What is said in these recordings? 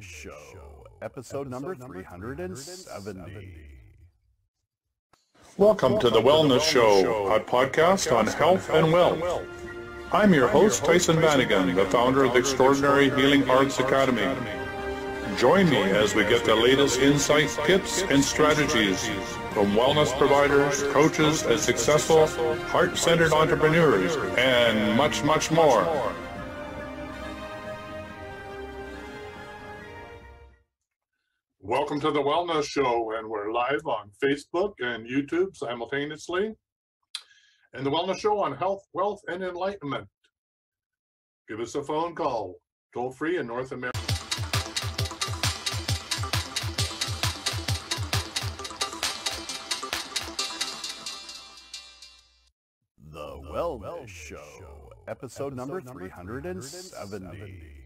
Show, episode number 370. Welcome to the Wellness Show, a podcast on health and wealth. I'm your host, Tyson Vanagan, the founder of the Extraordinary Healing Arts Academy. Join me as we get the latest insights, tips, and strategies from wellness providers, coaches, and successful, heart-centered entrepreneurs, and much, much more. Welcome to the Wellness Show, and we're live on Facebook and YouTube simultaneously. And the Wellness Show on health, wealth, and enlightenment. Give us a phone call, toll free in North America. The Wellness Show, episode number 370.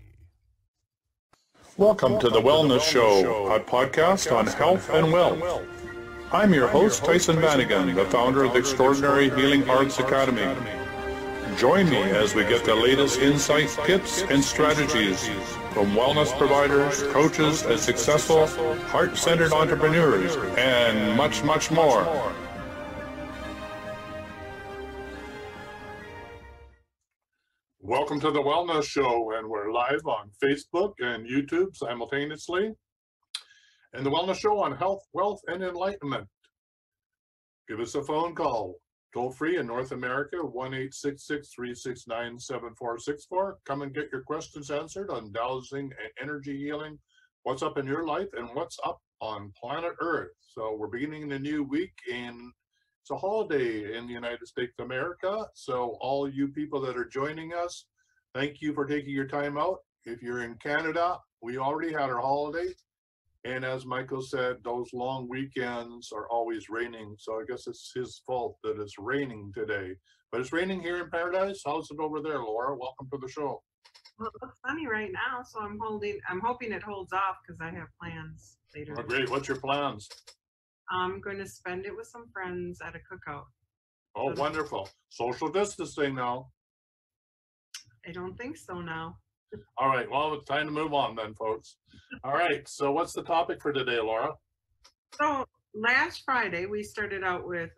Welcome to the Wellness Show, a podcast on health and wealth. I'm your host, Tyson Vanagan, the founder of the Extraordinary Healing Arts Academy. Join me as we get the latest insights, tips, and strategies from wellness providers, coaches, and successful, heart-centered entrepreneurs, and much, much more. Welcome to the Wellness Show, and we're live on Facebook and YouTube simultaneously. And the Wellness Show on health, wealth, and enlightenment. Give us a phone call, toll free in North America, 1-866-369-7464. Come and get your questions answered on dowsing and energy healing, what's up in your life, and what's up on planet Earth. So we're beginning the new week, and it's a holiday in the United States of America. So all you people that are joining us, thank you for taking your time out. If you're in Canada, we already had our holiday. And as Michael said, those long weekends are always raining. So I guess it's his fault that it's raining today. But it's raining here in Paradise. How's it over there, Laura? Welcome to the show. Well, it looks sunny right now, so I'm hoping it holds off because I have plans later. Oh, great. What's your plans? I'm going to spend it with some friends at a cookout. Oh, wonderful. Social distancing now. I don't think so now. All right. Well, it's time to move on then, folks. All right. So what's the topic for today, Laura? So last Friday, we started out with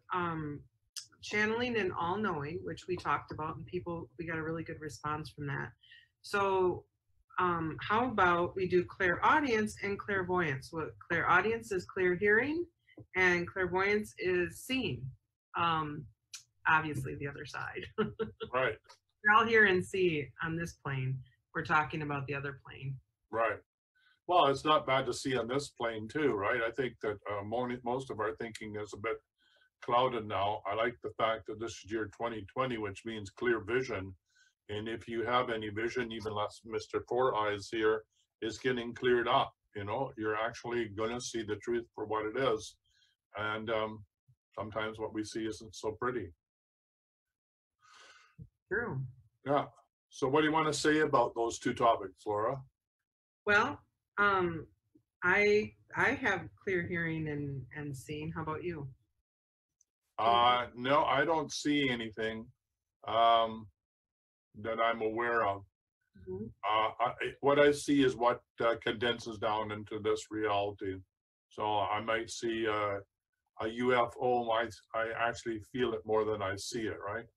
channeling and all-knowing, which we talked about, and we got a really good response from that. So how about we do clairaudience and clairvoyance? What clairaudience is clear hearing, and clairvoyance is seeing. Obviously the other side. Right. We're all hear and see on this plane. We're talking about the other plane. Right. Well, it's not bad to see on this plane too, right? I think that most of our thinking is a bit clouded now. I like the fact that this is year 2020, which means clear vision. And if you have any vision, even less Mr. Four Eyes here is getting cleared up. You know, you're actually going to see the truth for what it is. And sometimes what we see isn't so pretty. True. Yeah. So what do you want to say about those two topics, Laura? Well, I have clear hearing and seeing. How about you? No, I don't see anything that I'm aware of. Mm-hmm. What I see is what condenses down into this reality. So I might see a UFO. I actually feel it more than I see it, right?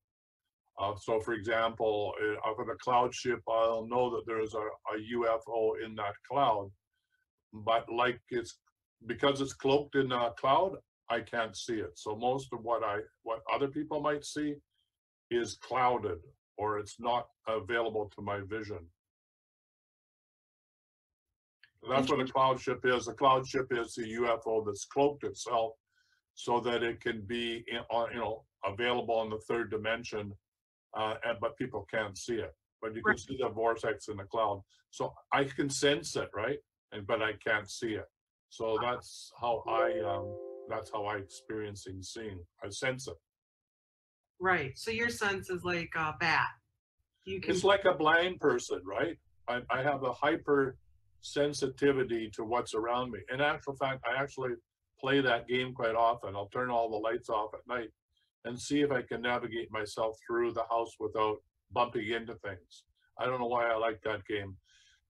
So for example, up in a cloud ship, I'll know that there's a UFO in that cloud, but because it's cloaked in a cloud, I can't see it. So most of what other people might see is clouded, or it's not available to my vision. That's what a cloud ship is. A cloud ship is a UFO that's cloaked itself so that it can be, available in the third dimension, but people can't see it. But you can see the vortex in the cloud. So I can sense it, right? But I can't see it. So that's how I experience seeing. I sense it. Right. So your sense is like a bat. It's like a blind person, right? I have a hyper sensitivity to what's around me. In actual fact, I actually play that game quite often. I'll turn all the lights off at night and see if I can navigate myself through the house without bumping into things. I don't know why I like that game.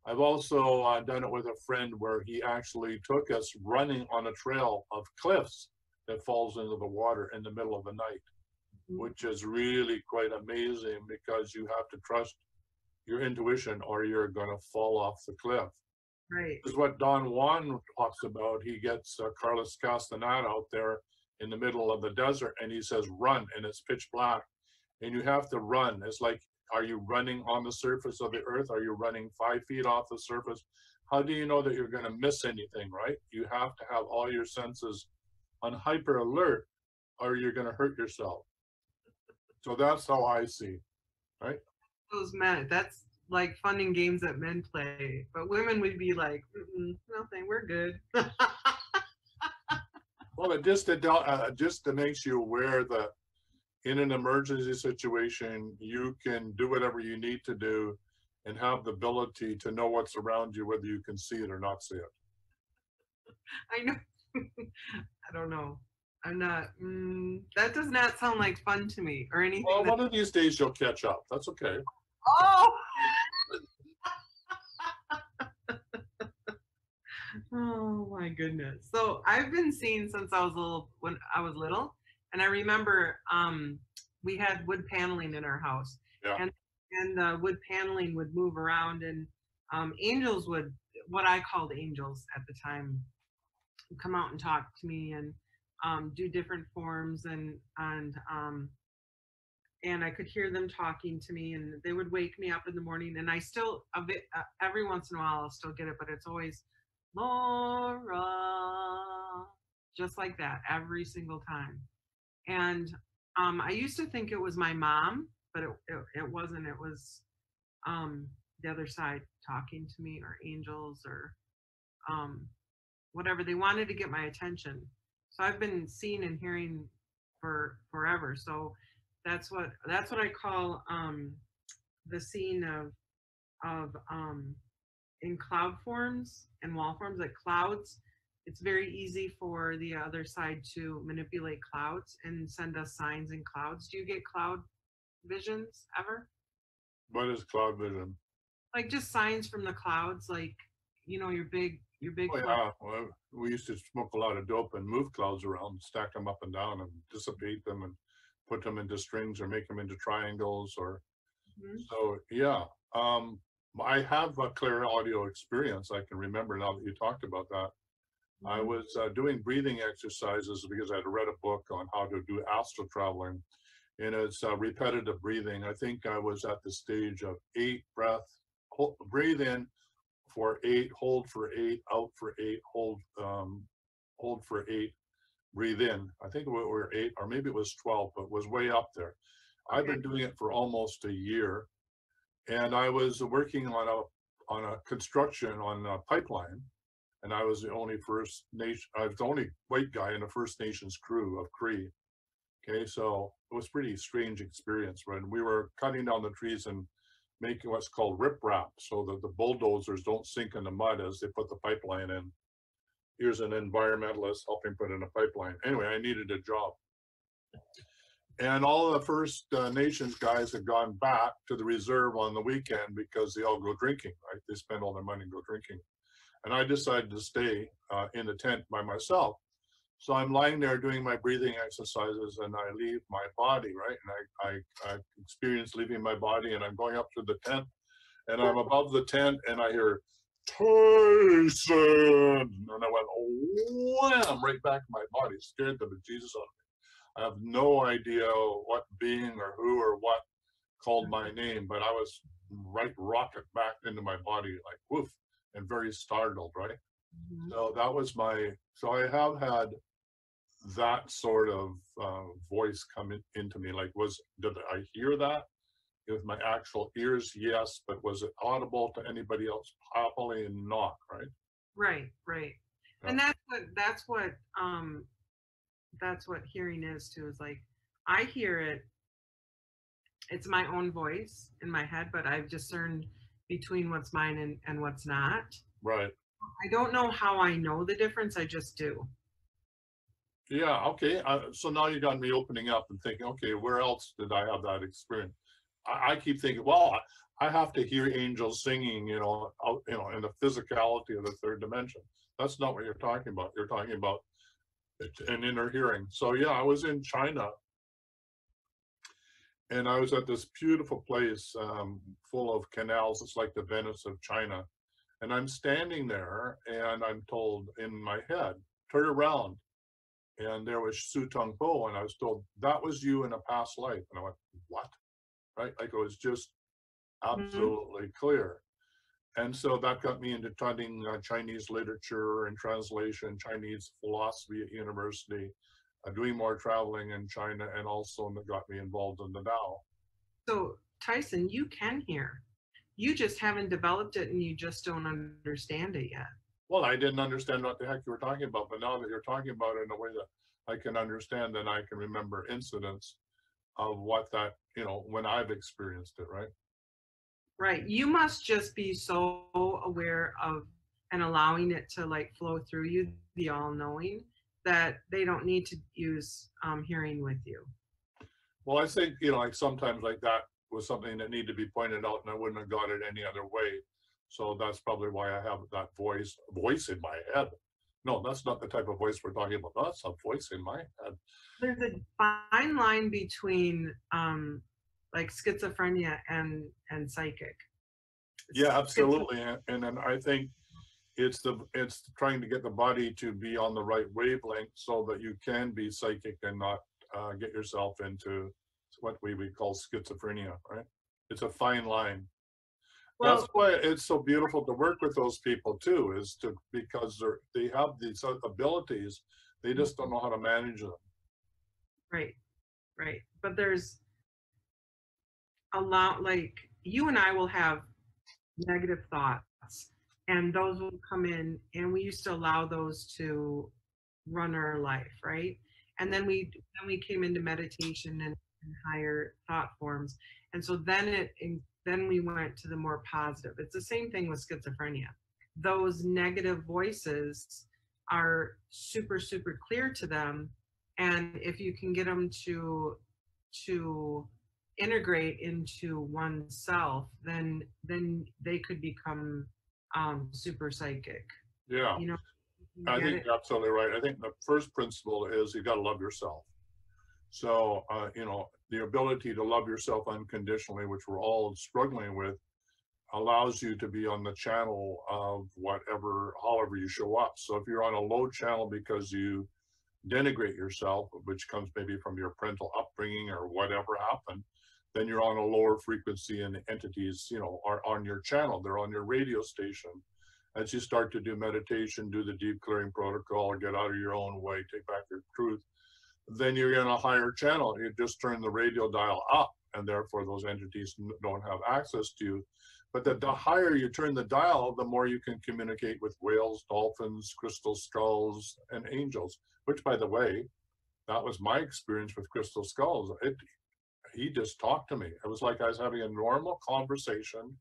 I've also done it with a friend where he actually took us running on a trail of cliffs that falls into the water in the middle of the night, which is really quite amazing because you have to trust your intuition or you're going to fall off the cliff. Right. This is what Don Juan talks about. He gets Carlos Castaneda out there in the middle of the desert and he says, run, and it's pitch black. And you have to run. It's like, are you running on the surface of the earth? Are you running 5 feet off the surface? How do you know that you're going to miss anything, right? You have to have all your senses on hyper alert or you're going to hurt yourself. So that's how I see, right? Those men, that's like fun and games that men play, but women would be like, nothing, we're good. Well, it just makes you aware that in an emergency situation, you can do whatever you need to do and have the ability to know what's around you, whether you can see it or not see it. I know. I don't know. I'm not, that does not sound like fun to me or anything. Well, one of these days you'll catch up. That's okay. Oh! Oh my goodness. So I've been seeing since I was little, and I remember we had wood paneling in our house. Yeah. And the wood paneling would move around, and angels would, what I called angels at the time, come out and talk to me and do different forms, and I could hear them talking to me, and they would wake me up in the morning, and I still every once in a while I'll still get it, but it's always Laura, just like that every single time. And I used to think it was my mom, but it wasn't. It was the other side talking to me, or angels, or whatever. They wanted to get my attention. So I've been seeing and hearing for forever. So that's what I call the seeing of in cloud forms and wall forms, like clouds. It's very easy for the other side to manipulate clouds and send us signs in clouds. Do you get cloud visions ever? What is cloud vision? Like just signs from the clouds, like, your big Oh, yeah. Well, we used to smoke a lot of dope and move clouds around, stack them up and down and dissipate them and put them into strings or make them into triangles or so, yeah. I have a clear audio experience. I can remember now that you talked about that. I was doing breathing exercises because I'd read a book on how to do astral traveling, and it's repetitive breathing. I think I was at the stage of 8 breath, breathe in for 8, hold for 8, out for 8, hold for 8, breathe in. I think we were 8, or maybe it was 12, but it was way up there. I've been doing it for almost a year, and I was working on a construction on a pipeline, and I was the only I was the only white guy in the First Nations crew of Cree. Okay, so it was pretty strange experience, right? We were cutting down the trees and making what's called riprap so that the bulldozers don't sink in the mud as they put the pipeline in. Here's an environmentalist helping put in a pipeline. Anyway, I needed a job. And all the First Nations guys had gone back to the reserve on the weekend because they all go drinking, right? They spend all their money and go drinking. And I decided to stay in the tent by myself. So I'm lying there doing my breathing exercises, and I leave my body, right? And I experience leaving my body, and I'm going up to the tent, and I'm above the tent, and I hear, Tyson! And I went, oh, wham, right back in my body, scared the bejesus out of me. I have no idea what being or who or what called my name, but I was rocket back into my body, like, woof, and very startled, right? So that was so I have had that sort of voice come into me. Like, did I hear that with my actual ears? Yes, but was it audible to anybody else? Probably not, right? Right. Yeah. And that's what hearing is too, is like, I hear it, it's my own voice in my head, but I've discerned between what's mine and what's not. Right. I don't know how I know the difference, I just do. Yeah, okay. So now you got me opening up and thinking, okay, where else did I have that experience? I keep thinking, well, I have to hear angels singing, out, in the physicality of the third dimension. That's not what you're talking about. You're talking about an inner hearing. So yeah, I was in China, and I was at this beautiful place full of canals. It's like the Venice of China. And I'm standing there, and I'm told in my head, turn around. And there was Su Tung Po, and I was told, that was you in a past life. And I went, what? Right? Like, it was just Mhm. absolutely clear. And so that got me into studying Chinese literature and translation, Chinese philosophy at university, doing more traveling in China, and also that got me involved in the Tao. So, Tyson, you can hear. You just haven't developed it and you just don't understand it yet. Well, I didn't understand what the heck you were talking about, but now that you're talking about it in a way that I can understand, then I can remember incidents of what that, when I've experienced it, right? Right. You must just be so aware of and allowing it to like flow through you, the all knowing, that they don't need to use hearing with you. Well, I think, like sometimes like that was something that needed to be pointed out, and I wouldn't have got it any other way. So that's probably why I have that voice in my head. No, that's not the type of voice we're talking about. That's a voice in my head. There's a fine line between like schizophrenia and psychic. Yeah, Schizo- absolutely. And then I think it's trying to get the body to be on the right wavelength so that you can be psychic and not get yourself into what we would call schizophrenia, right? It's a fine line. That's well, why it's so beautiful to work with those people too, because they have these abilities, they just don't know how to manage them. right, right. But there's a lot, like you and I will have negative thoughts, and those will come in, and we used to allow those to run our life, right? And then we came into meditation and higher thought forms, and so then we went to the more positive. It's the same thing with schizophrenia. Those negative voices are super super clear to them, and if you can get them to integrate into oneself, then they could become super psychic. Yeah, You know, you I get think it. you're absolutely right. I think the first principle is you got to love yourself. So, the ability to love yourself unconditionally, which we're all struggling with, allows you to be on the channel of however you show up. So if you're on a low channel because you denigrate yourself, which comes maybe from your parental upbringing or whatever happened, then you're on a lower frequency, and entities, are on your channel. They're on your radio station. As you start to do meditation, do the deep clearing protocol, get out of your own way, take back your truth, then you're in a higher channel. You just turn the radio dial up, and therefore those entities don't have access to you. But the higher you turn the dial, the more you can communicate with whales, dolphins, crystal skulls, and angels, which, by the way, that was my experience with crystal skulls. He just talked to me. It was like I was having a normal conversation.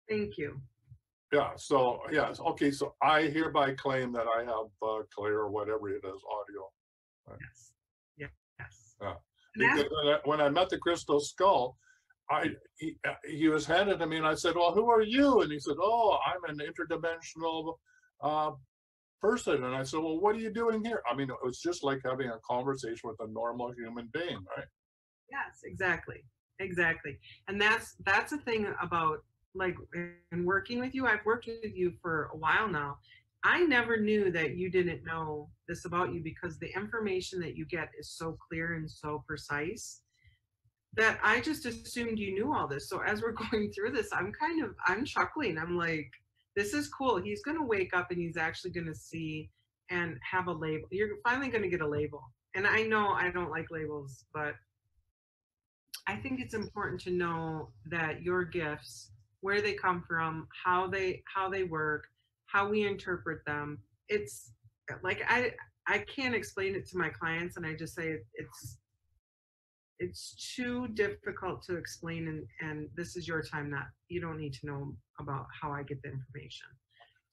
Thank you. Yeah. So yeah. Okay. So I hereby claim that I have clear, or whatever it is, audio. Right? Yes. Yes. Yeah. And Because when I met the crystal skull, he was handed to me, and I said, "Well, who are you?" And he said, "Oh, I'm an interdimensional uh, person." And I said, "Well, what are you doing here?" I mean, it was just like having a conversation with a normal human being, right? yes, exactly. Exactly. And that's the thing about like in working with you. I've worked with you for a while now. I never knew that you didn't know this about you because the information that you get is so clear and so precise that I just assumed you knew all this. So as we're going through this, I'm chuckling. I'm like, this is cool. He's gonna wake up and he's actually gonna see and have a label. You're finally gonna get a label. And I know I don't like labels, but I think it's important to know that your gifts, where they come from, how they work, how we interpret them. It's like I can't explain it to my clients, and I just say it's too difficult to explain, and this is your time. Not you don't need to know about how I get the information.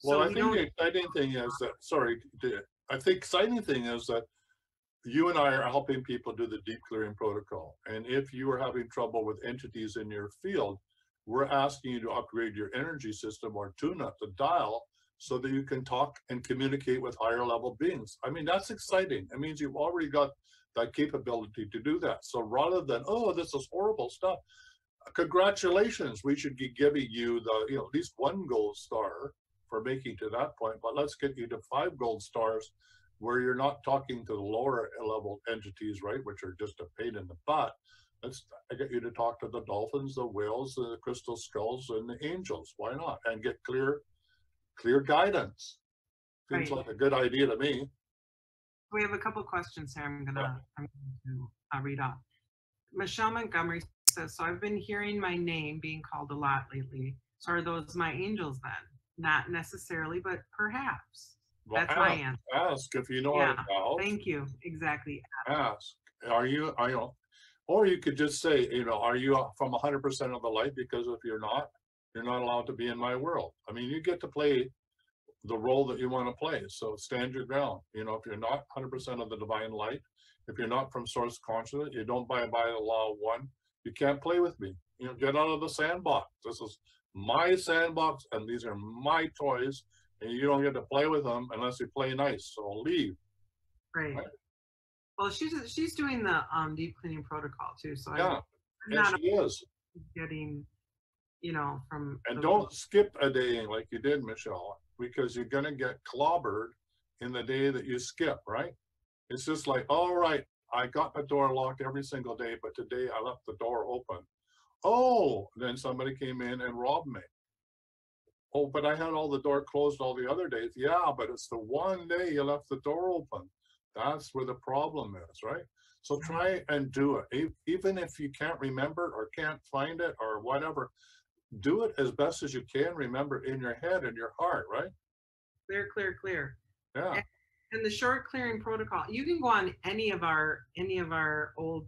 Well, So I we think don't. the exciting thing is that, sorry, I think exciting thing is that you and I are helping people do the deep clearing protocol. And if you are having trouble with entities in your field, we're asking you to upgrade your energy system or tune up the dial so that you can talk and communicate with higher level beings. I mean, that's exciting. It means you've already got that capability to do that. So rather than, oh, this is horrible stuff, congratulations, we should be giving you the, you know, at least one gold star for making to that point, but let's get you to 5 gold stars where you're not talking to the lower level entities, right, which are just a pain in the butt. Let's get you to talk to the dolphins, the whales, the crystal skulls, and the angels. Why not? And get clear guidance. Seems Right. like a good idea to me. We have a couple questions here. I'm going to read off. Michelle Montgomery says, so I've been hearing my name being called a lot lately. So are those my angels then? Not necessarily, but perhaps. Well, That's my answer. Ask if you know Yeah, how to help. thank you. Exactly. Ask. Are you, or you could just say, you know, are you from 100% of the light? Because if you're not allowed to be in my world. I mean, you get to play the role that you want to play. So stand your ground. You know, if you're not 100% of the divine light, if you're not from source consciousness, you don't buy the law of one, you can't play with me. You know, get out of the sandbox. This is my sandbox and these are my toys and you don't get to play with them unless you play nice. So leave. Right. Well, she's doing the deep cleaning protocol too. So yeah, I'm not she is getting, you know, from. And don't skip a day like you did, Michelle, because you're going to get clobbered in the day that you skip, right? It's just like, all right, I got my door locked every single day, but today I left the door open. Oh, then somebody came in and robbed me. Oh, but I had all the door closed all the other days. Yeah, but it's the one day you left the door open. That's where the problem is, right? So try and do it. Even if you can't remember or can't find it or whatever, do it as best as you can. Remember in your head and your heart, right? Clear. Yeah. And the short clearing protocol, you can go on any of our old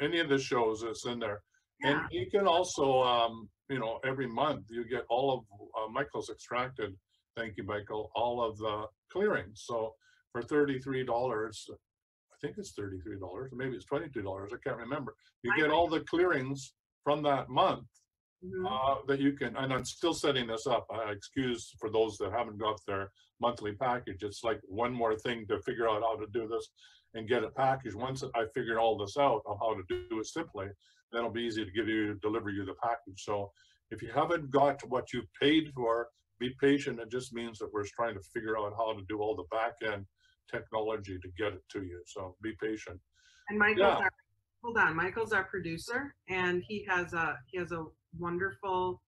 any of the shows that's in there. Yeah. And you can also you know, every month you get all of Michael's extracted, thank you, Michael, all of the clearings. So for $33, I think it's $33, maybe it's $22, I can't remember. You get all the clearings from that month. That you can, and I'm still setting this up. Excuse for those that haven't got their monthly package. It's like one more thing to figure out how to do this and get it packaged. Once I figured all this out on how to do it simply, then it'll be easy to deliver you the package. So if you haven't got what you paid for, be patient. It just means that we're trying to figure out how to do all the back end technology to get it to you. So be patient. And Michael's our producer, and he has a wonderful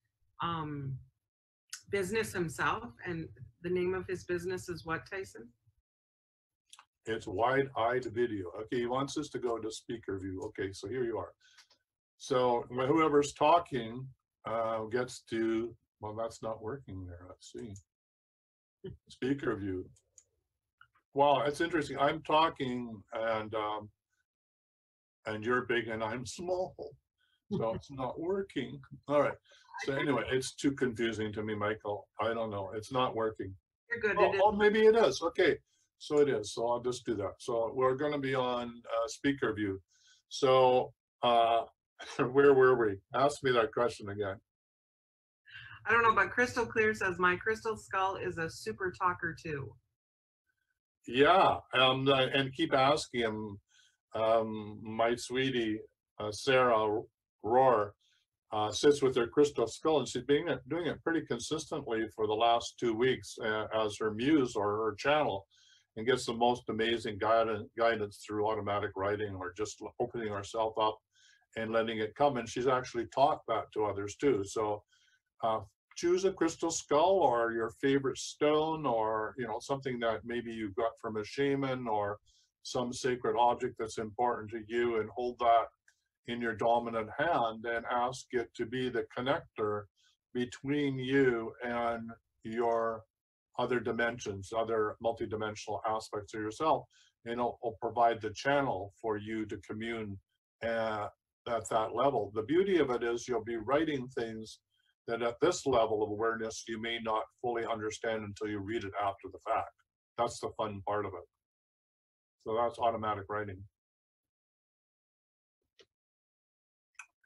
business himself, and the name of his business is what, Tyson? It's Wide-Eyed Video. Okay, he wants us to go to speaker view. Okay, so here you are. So whoever's talking gets to, well, that's not working there. Let's see. Speaker view. Wow, it's interesting. I'm talking and you're big and I'm small. So it's not working. All right. So anyway, it's too confusing to me, Michael. I don't know. It's not working. You're good. Oh, maybe it is. Okay. So it is. So I'll just do that. So we're going to be on speaker view. So where were we? Ask me that question again. I don't know, but Crystal Clear says, my crystal skull is a super talker too. Yeah. And keep asking him. My sweetie, Sarah Rohr, sits with her crystal skull, and she's doing it pretty consistently for the last 2 weeks as her muse or her channel, and gets the most amazing guidance through automatic writing or just opening herself up and letting it come. And she's actually taught that to others too. So choose a crystal skull or your favorite stone, or something that maybe you got from a shaman, or some sacred object that's important to you, and hold that in your dominant hand and ask it to be the connector between you and your other dimensions, other multidimensional aspects of yourself, and it'll provide the channel for you to commune at that level. The beauty of it is you'll be writing things that at this level of awareness you may not fully understand until you read it after the fact. That's the fun part of it. So that's automatic writing.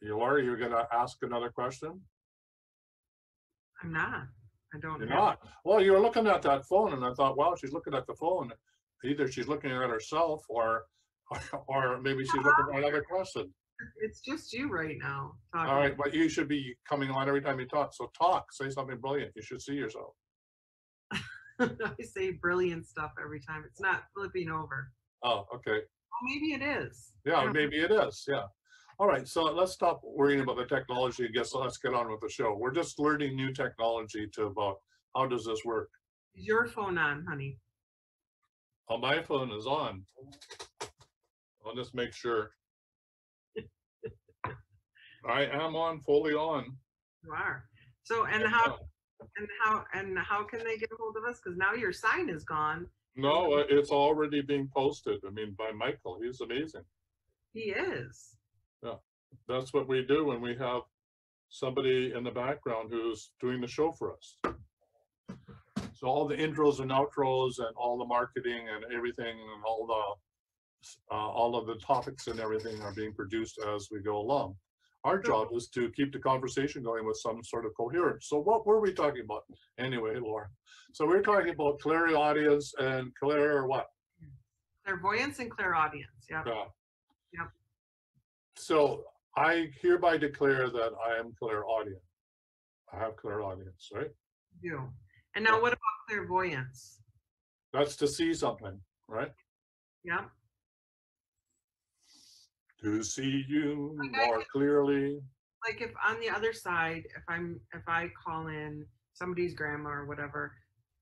Laura, you're going to ask another question? I'm not. I don't. You're have not. Well, you were looking at that phone, and I thought, wow, she's looking at the phone. Either she's looking at herself, or maybe she's looking for another question. It's just you right now All talking. right, but you should be coming on every time you talk. So talk, say something brilliant. You should see yourself. I say brilliant stuff every time. It's not flipping over. Oh, okay. Well, maybe it is. Yeah, maybe it is. Yeah. All right, so let's stop worrying about the technology. I guess let's get on with the show. We're just learning new technology to about how does this work. Is your phone on, honey? Oh, my phone is on. I'll just make sure. I am on, fully on. You are. So and how can they get a hold of us? Because now your sign is gone. No, it's already being posted. I mean, by Michael. He's amazing. He is. Yeah, that's what we do when we have somebody in the background who's doing the show for us. So all the intros and outros and all the marketing and everything and all of the topics and everything are being produced as we go along. Our job is to keep the conversation going with some sort of coherence. So what were we talking about? Anyway, Laura. So we're talking about clairaudience and what? Clairvoyance and clairaudience. Yeah. Yep. So I hereby declare that I am clairaudient. I have clairaudience, right? You do. And now what about clairvoyance? That's to see something, right? Yeah. To see you more clearly. Like if on the other side, if I call in somebody's grandma or whatever,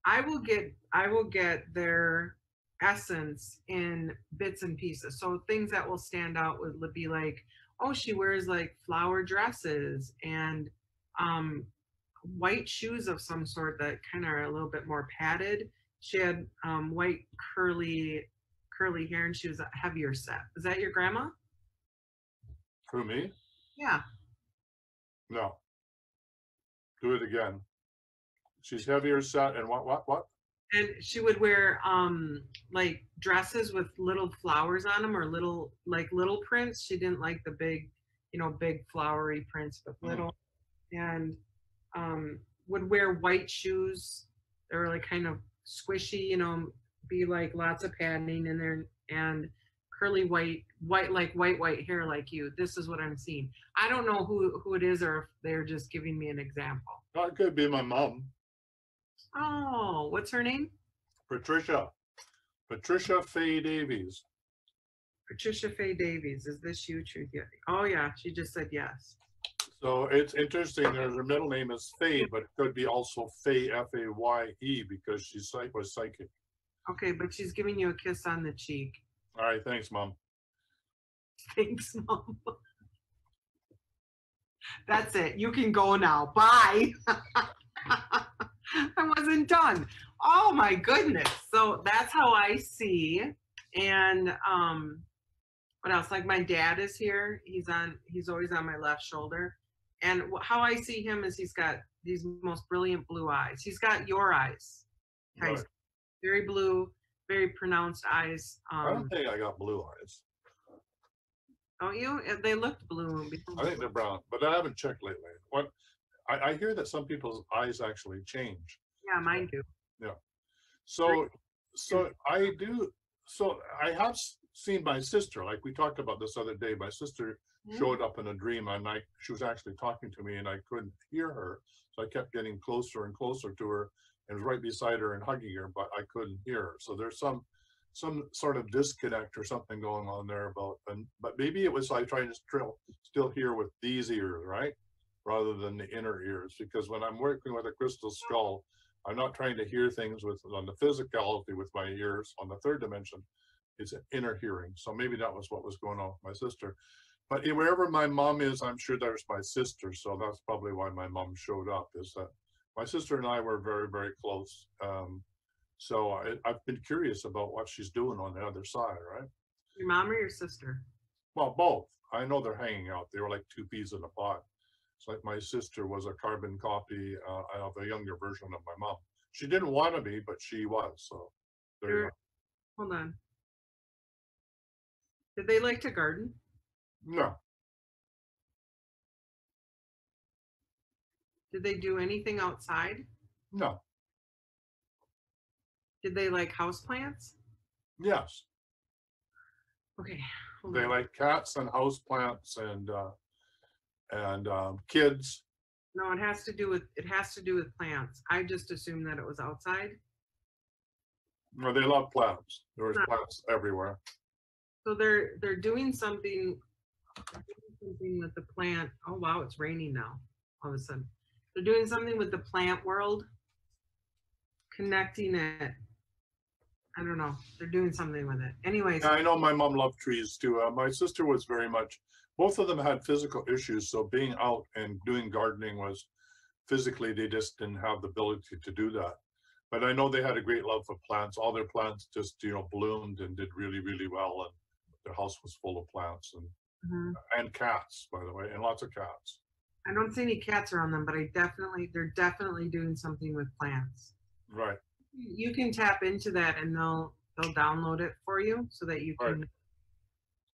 I will get their essence in bits and pieces. So things that will stand out would be like, oh, she wears like flower dresses and white shoes of some sort that kind of are a little bit more padded. She had white curly hair and she was heavier set. Is that your grandma? Who, me? Yeah. No. Do it again. She's heavier set and what? And she would wear like dresses with little flowers on them or little prints. She didn't like the big flowery prints, but little. And would wear white shoes. They were like kind of squishy, be like lots of padding in there and curly white hair like you. This is what I'm seeing. I don't know who it is or if they're just giving me an example. That could be my mom. Oh, what's her name? Patricia Faye Davies. Patricia Faye Davies. Is this you, Truth? Yeah. Oh yeah, she just said yes. So it's interesting. Her middle name is Faye, but it could be also Faye, F-A-Y-E, because she was psychic. Okay, but she's giving you a kiss on the cheek. All right, thanks, Mom. Thanks, Mom. That's it. You can go now. Bye. I wasn't done. Oh my goodness. So that's how I see. And what else? Like my dad is here. He's always on my left shoulder. And how I see him is he's got these most brilliant blue eyes. He's got your eyes. Right. Very blue, very pronounced eyes. I don't think I got blue eyes. Don't you? They looked blue. I think they're brown, but I haven't checked lately. What I hear that some people's eyes actually change. Yeah, mine do. Yeah. So I do. So I have seen my sister, like we talked about this other day. My sister showed up in a dream, and she was actually talking to me, and I couldn't hear her, so I kept getting closer and closer to her, and was right beside her and hugging her, but I couldn't hear her. So there's some sort of disconnect or something going on there but maybe it was like trying to still hear with these ears, right, rather than the inner ears, because when I'm working with a crystal skull, I'm not trying to hear things on the physicality with my ears on the third dimension. It's an inner hearing. So maybe that was what was going on with my sister. But wherever my mom is, I'm sure there's my sister. So that's probably why my mom showed up, is that my sister and I were very, very close. So I've been curious about what she's doing on the other side, right? Your mom or your sister? Well, both. I know they're hanging out. They were like two peas in a pod. It's like my sister was a carbon copy of a younger version of my mom. She didn't want to be, but she was. So there you go. Hold on. Did they like to garden? No, Did they do anything outside? no, Did they like houseplants? yes. Okay, hold They on. like cats and houseplants and kids. No, it has to do with plants. I just assumed that it was outside. Well, they love plants. There's Huh. plants everywhere. So they're doing something with the plant. Oh wow, it's raining now. All of a sudden, they're doing something with the plant world, connecting it. I don't know. They're doing something with it. Anyways, Yeah, I know my mom loved trees too. My sister was very much, both of them had physical issues. So being out and doing gardening was physically, they just didn't have the ability to do that. But I know they had a great love for plants. All their plants just, bloomed and did really, really well. And their house was full of plants mhm. and cats, by the way, and lots of cats. I don't see any cats around them, but they're definitely doing something with plants. Right, You can tap into that and they'll download it for you so that you right.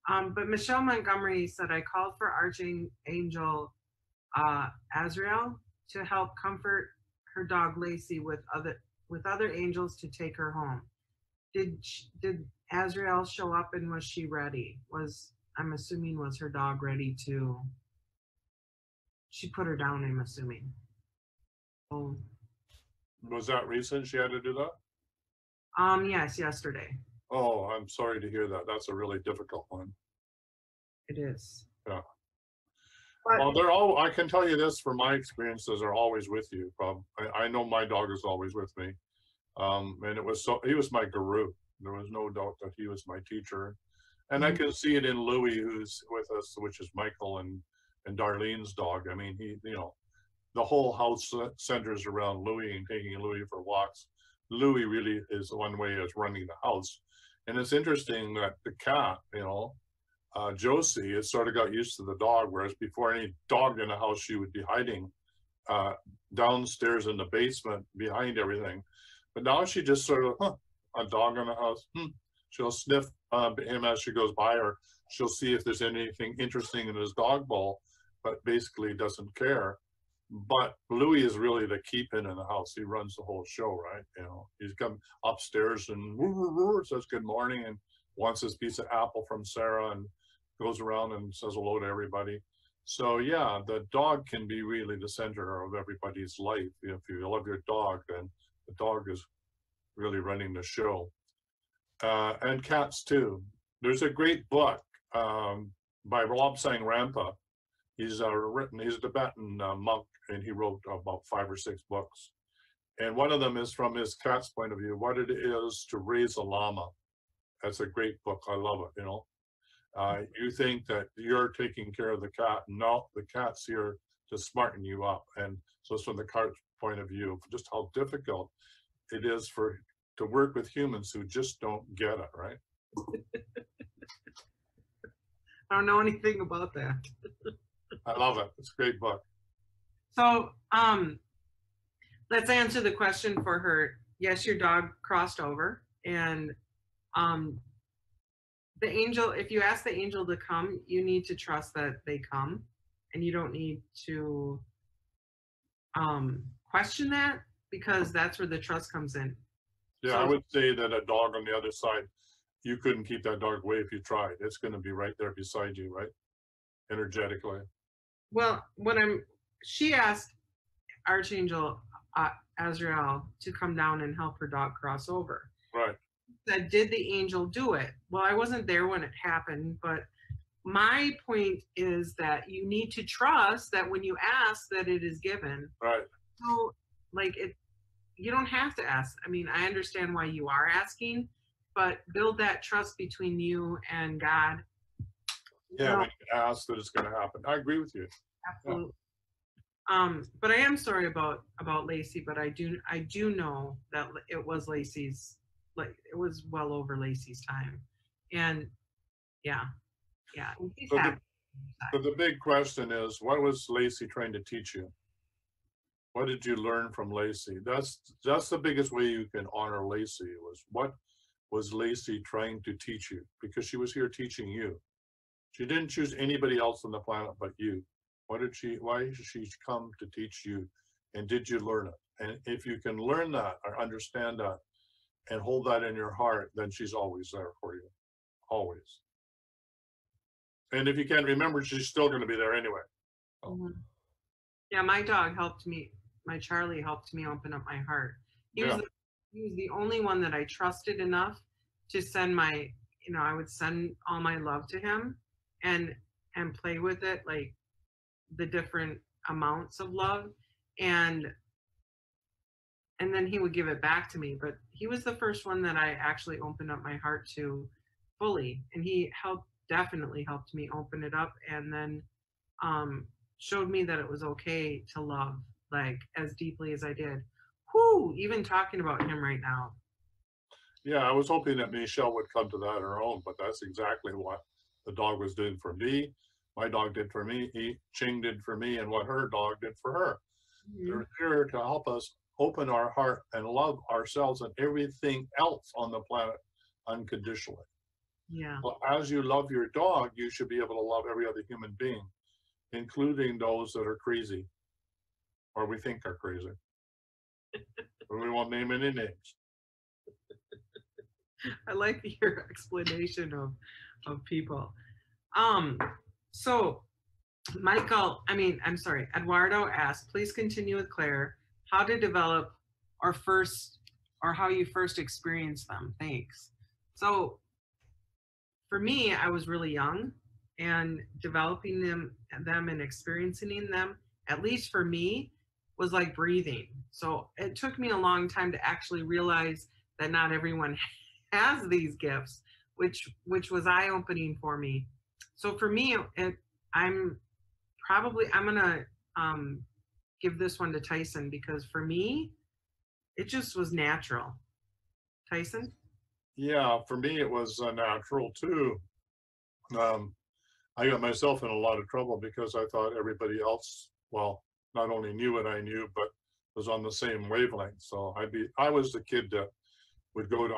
can. But Michelle Montgomery said I called for Archangel Azrael to help comfort her dog Lacey with other angels to take her home. Did Azrael show up and was she ready? I'm assuming was her dog ready to? She put her down. I'm assuming. Oh, Was that recent she had to do that? yes, yesterday. Oh, I'm sorry to hear that. That's a really difficult one. It is. Yeah. But Well, I can tell you this from my experiences, they're always with you. I know my dog is always with me. And he was my guru. There was no doubt that he was my teacher. And I Mhm. can see it in Louis, who's with us, which is Michael and Darlene's dog. I mean, the whole house centers around Louis and taking Louis for walks. Louis really is the one way is running the house. And it's interesting that the cat, Josie, has sort of got used to the dog, whereas before any dog in the house, she would be hiding downstairs in the basement behind everything. But now she just sort of, a dog in the house. She'll sniff him as she goes by, or she'll see if there's anything interesting in his dog bowl, but basically doesn't care. But Louis is really the keepin in the house. He runs the whole show, right? He's come upstairs and says good morning and wants his piece of apple from Sarah and goes around and says hello to everybody. So yeah, the dog can be really the center of everybody's life. If you love your dog, then the dog is really running the show. And cats too. There's a great book by Lobsang Rampa. He's a Tibetan monk, and he wrote about 5 or 6 books. And one of them is from his cat's point of view, what it is to raise a llama. That's a great book. I love it, You think that you're taking care of the cat. No, the cat's here to smarten you up. And so it's from the cat's point of view, just how difficult it is to work with humans who just don't get it, right? I don't know anything about that. I love it. It's a great book. So, let's answer the question for her. Yes, your dog crossed over, and the angel. If you ask the angel to come, you need to trust that they come, and you don't need to question that, because that's where the trust comes in. Yeah, I would say that a dog on the other side, you couldn't keep that dog away if you tried. It's going to be right there beside you, right? Energetically. Well, she asked Archangel Azrael to come down and help her dog cross over. Right. Said, did the angel do it? Well, I wasn't there when it happened, but my point is that you need to trust that when you ask that it is given. Right. So you don't have to ask. I mean, I understand why you are asking, but build that trust between you and God. Yeah, when you ask that it's going to happen. I agree with you. Absolutely. Yeah. But I am sorry about Lacey, but I do know that it was Lacey's, it was well over Lacey's time. And yeah. So the big question is, what was Lacey trying to teach you? What did you learn from Lacey? That's the biggest way you can honor Lacey, was was Lacey trying to teach you? Because she was here teaching you. She didn't choose anybody else on the planet but you. Why did she come to teach you? And did you learn it? And if you can learn that or understand that and hold that in your heart, then she's always there for you. Always. And if you can't remember, she's still going to be there anyway. Mhm. Yeah, my dog helped me. My Charlie helped me open up my heart. He was the only one that I trusted enough to send my, I would send all my love to him and play with it, like the different amounts of love, and then he would give it back to me. But he was the first one that I actually opened up my heart to fully, and he definitely helped me open it up, and then showed me that it was okay to love like as deeply as I did. Whoo, even talking about him right now. Yeah, I was hoping that Michelle would come to that on her own, but that's exactly what the dog was doing for me. My dog did for me. Ching did for me, and what her dog did for her. Mm-hmm. They're here to help us open our heart and love ourselves and everything else on the planet unconditionally. Yeah. Well, as you love your dog, you should be able to love every other human being, including those that are crazy, or we think are crazy. We won't name any names. I like your explanation of people. So Eduardo asked, please continue with Claire, how to develop how you first experienced them. Thanks. So for me, I was really young, and developing them and experiencing them, at least for me, was like breathing. So it took me a long time to actually realize that not everyone has these gifts, which was eye-opening for me. So for me, I'm gonna give this one to Tyson, because for me, it just was natural. Tyson? Yeah, for me, it was natural too. I got myself in a lot of trouble because I thought everybody else, well, not only knew what I knew, but was on the same wavelength. So I was the kid that would go to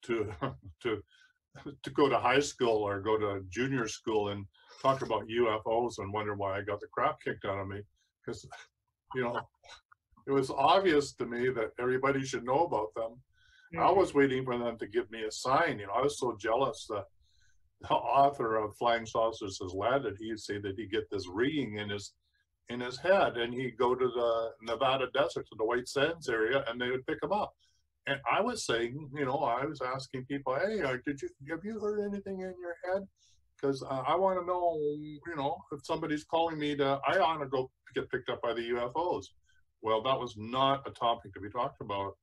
to go to high school or go to junior school and talk about UFOs and wonder why I got the crap kicked out of me, because it was obvious to me that everybody should know about them. I was waiting for them to give me a sign. I was so jealous that the author of Flying Saucers Has Landed, he'd say that he'd get this ringing in his head, and he'd go to the Nevada desert, to the White Sands area, and they would pick him up. And I was saying, I was asking people, hey, have you heard anything in your head? Because I want to know, if somebody's calling me I want to go get picked up by the UFOs. Well, that was not a topic to be talked about.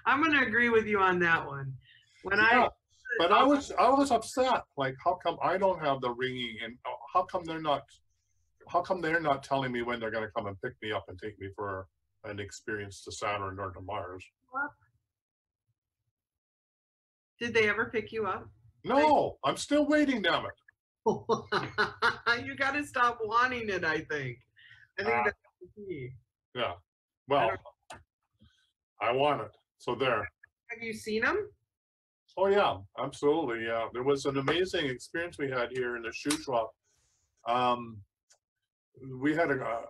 I'm going to agree with you on that one. But I was upset. Like, how come I don't have the ringing, and how come they're not telling me when they're going to come and pick me up and take me for an experience to Saturn or to Mars? Did they ever pick you up? No, I'm still waiting, damn it. You got to stop wanting it, I think. I think that's the key. Yeah. Well, I want it. So there. Have you seen them? Oh, yeah, absolutely. Yeah. There was an amazing experience we had here in the shoe shop. We had a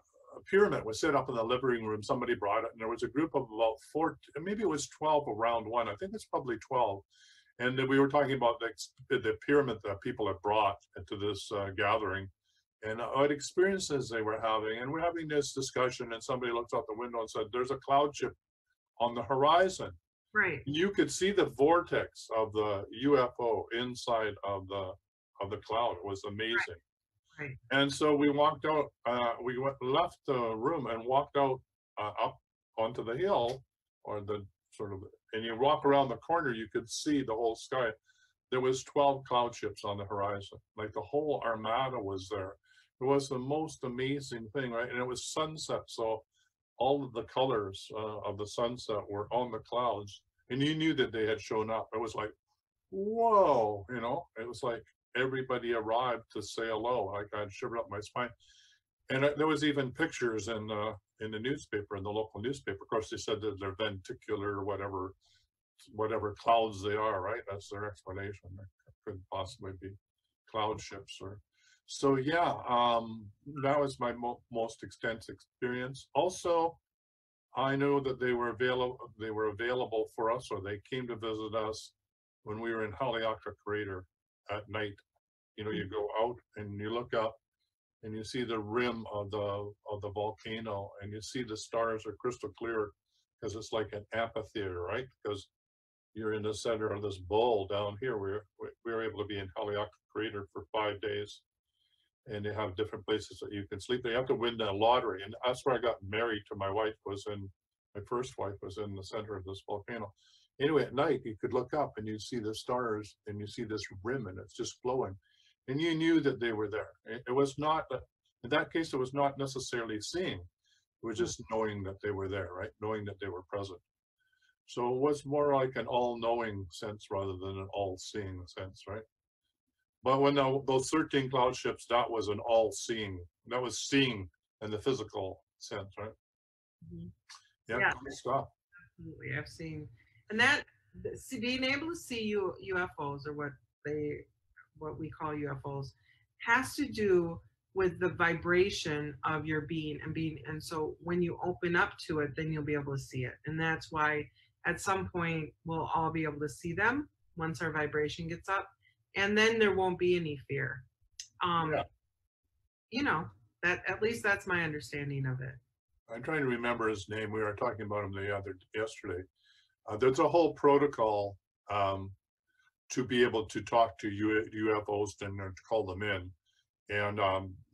pyramid was set up in the living room. Somebody brought it, and there was a group of about 4, maybe it was 12 around one. I think it's probably 12. And then we were talking about the pyramid that people had brought into this gathering, and what experiences they were having. And we're having this discussion, and somebody looks out the window and said, there's a cloud ship on the horizon. Right. You could see the vortex of the UFO inside of the cloud. It was amazing. Right. And so we walked out, left the room and walked out up onto the hill, or the sort of, and you walk around the corner, you could see the whole sky. There was 12 cloud ships on the horizon. Like the whole armada was there. It was the most amazing thing, right? And it was sunset, so all of the colors of the sunset were on the clouds, and you knew that they had shown up. It was like, whoa, it was like everybody arrived to say hello. Like, I'd shivered up my spine. And there was even pictures in the newspaper, in the local newspaper. Of course, they said that they're venticular, whatever clouds they are, right? That's their explanation. There could possibly be cloud ships or. So yeah, that was my most extensive experience. Also, I know that they were available. They were available for us, or they came to visit us when we were in Haleakala Crater at night. You know, you go out and you look up, and you see the rim of the volcano, and you see the stars are crystal clear because it's like an amphitheater, right? Because you're in the center of this bowl down here. We were able to be in Haleakala Crater for 5 days, and they have different places that you can sleep. They have to win the lottery, and that's where I got married to my wife. My first wife was in the center of this volcano. Anyway, at night you could look up and you see the stars, and you see this rim, and it's just glowing, and you knew that they were there. It was not, in that case, it was not necessarily seeing. It was just knowing that they were there, right? Knowing that they were present. So it was more like an all-knowing sense rather than an all-seeing sense, right? But when those 13 cloud ships, that was an all-seeing. That was seeing in the physical sense, right? Mm-hmm. Yeah, cool stuff. Absolutely, I've seen, and that being able to see UFOs, or what we call UFOs, has to do with the vibration of your being, and so when you open up to it, then you'll be able to see it. And that's why at some point we'll all be able to see them once our vibration gets up, and then there won't be any fear. You know, that at least that's my understanding of it. I'm trying to remember his name. We were talking about him yesterday. There's a whole protocol to be able to talk to UFOs and to call them in. And